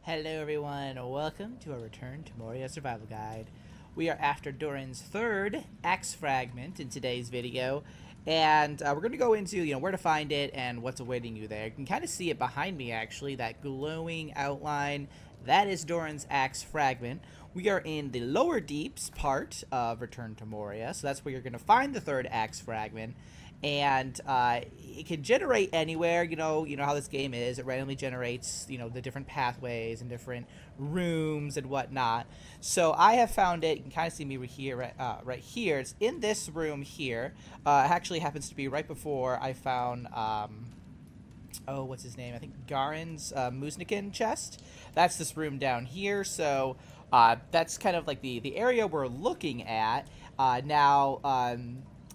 Hello everyone, welcome to our return to Moria Survival Guide. We are after Durin's third axe fragment in today's video, and we're going to go into where to find it and what's awaiting you there. You can kind of see it behind me actually, that glowing outline. That is Durin's axe fragment. We are in the lower deeps part of Return to Moria, so that's where you're going to find the third axe fragment. And it can generate anywhere. You know how this game is. It randomly generates the different pathways and different rooms and whatnot. So I have found it. You can kind of see me right here. It's in this room here. It actually happens to be right before I found oh, what's his name? I think Garen's Musnikin chest. That's this room down here. So that's kind of like the area we're looking at now.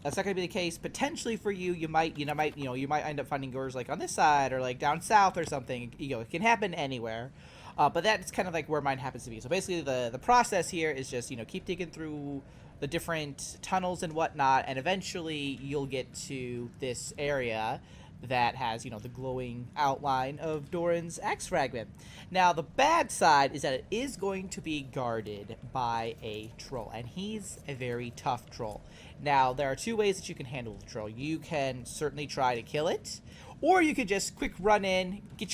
That's not going to be the case potentially for you. You might end up finding yours like on this side or like down south or something. It can happen anywhere. But that's kind of like where mine happens to be. So basically the process here is just, keep digging through the different tunnels and whatnot, and eventually you'll get to this area that has, the glowing outline of Durin's axe fragment. Now, the bad side is that it is going to be guarded by a troll, and he's a very tough troll. Now, there are two ways that you can handle the troll. You can certainly try to kill it, or you could just quick run in, get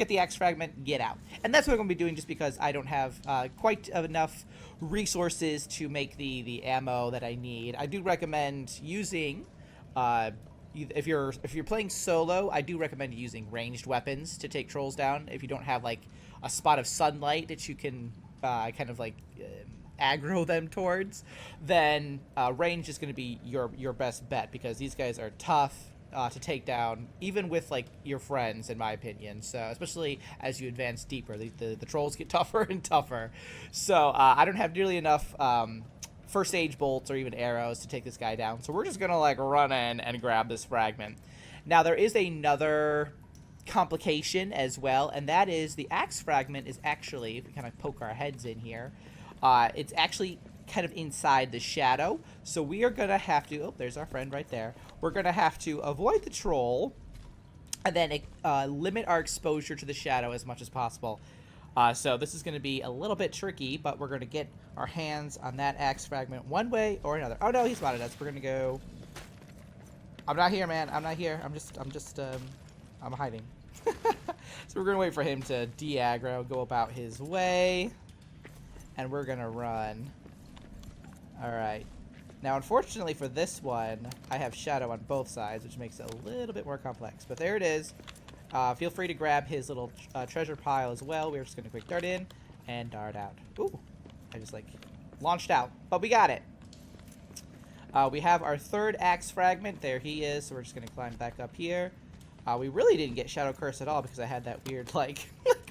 the axe fragment, get out. And that's what I'm going to be doing, just because I don't have quite enough resources to make the ammo that I need. I do recommend using if you're playing solo, I do recommend using ranged weapons to take trolls down. If you don't have like a spot of sunlight that you can kind of like aggro them towards, then range is going to be your best bet, because these guys are tough to take down, even with like your friends, in my opinion. So especially as you advance deeper, the trolls get tougher and tougher. So I don't have nearly enough first aid bolts or even arrows to take this guy down, so we're just gonna like run in and grab this fragment. Now, there is another complication as well, and that is the axe fragment is actually, if we kind of poke our heads in here, it's actually kind of inside the shadow. So we are gonna have to, oh, there's our friend right there, we're gonna have to avoid the troll and then limit our exposure to the shadow as much as possible. So this is going to be a little bit tricky, but we're going to get our hands on that axe fragment one way or another. Oh no, he spotted us. We're going to go. I'm not here, man. I'm not here. I'm hiding. So we're going to wait for him to de-aggro, go about his way, and we're going to run. All right. Now, unfortunately for this one, I have shadow on both sides, which makes it a little bit more complex. But there it is. Feel free to grab his little treasure pile as well. We're just going to quick dart in and dart out. Ooh, I just like launched out, but we got it. We have our third axe fragment. There he is. So we're just going to climb back up here. We really didn't get Shadow Curse at all because I had that weird like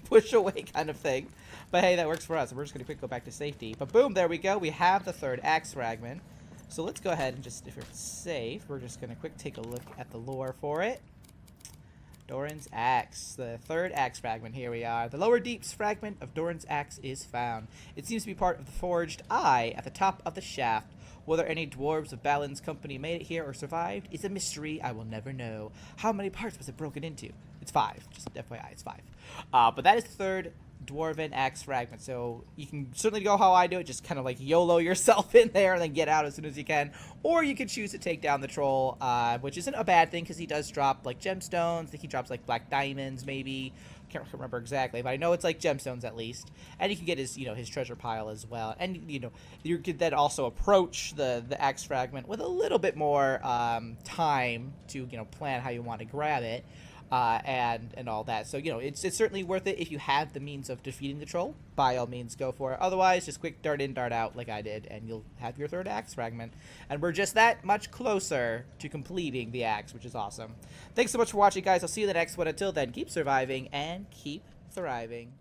push away kind of thing. But hey, that works for us. We're just going to quick go back to safety. But boom, there we go. We have the third axe fragment. So let's go ahead and just, if it's safe, we're just going to quick take a look at the lore for it. Durin's axe, the third axe fragment. Here we are. The lower deeps fragment of Durin's axe is found. It seems to be part of the forged eye at the top of the shaft. Whether any dwarves of Balin's company made it here or survived is a mystery I will never know. How many parts was it broken into? It's 5. Just FYI, it's 5. But that is the third dwarven axe fragment. So you can certainly go how I do it, just kind of like YOLO yourself in there and then get out as soon as you can. Or you could choose to take down the troll, which isn't a bad thing because he does drop like gemstones. I think he drops like black diamonds maybe. Can't remember exactly, but I know it's like gemstones at least. And you can get his his treasure pile as well. And you could then also approach the axe fragment with a little bit more time to plan how you want to grab it. And all that. So, it's certainly worth it if you have the means of defeating the troll. By all means, go for it. Otherwise, just quick dart in, dart out like I did, and you'll have your third axe fragment. And we're just that much closer to completing the axe, which is awesome. Thanks so much for watching, guys. I'll see you in the next one. Until then, keep surviving and keep thriving.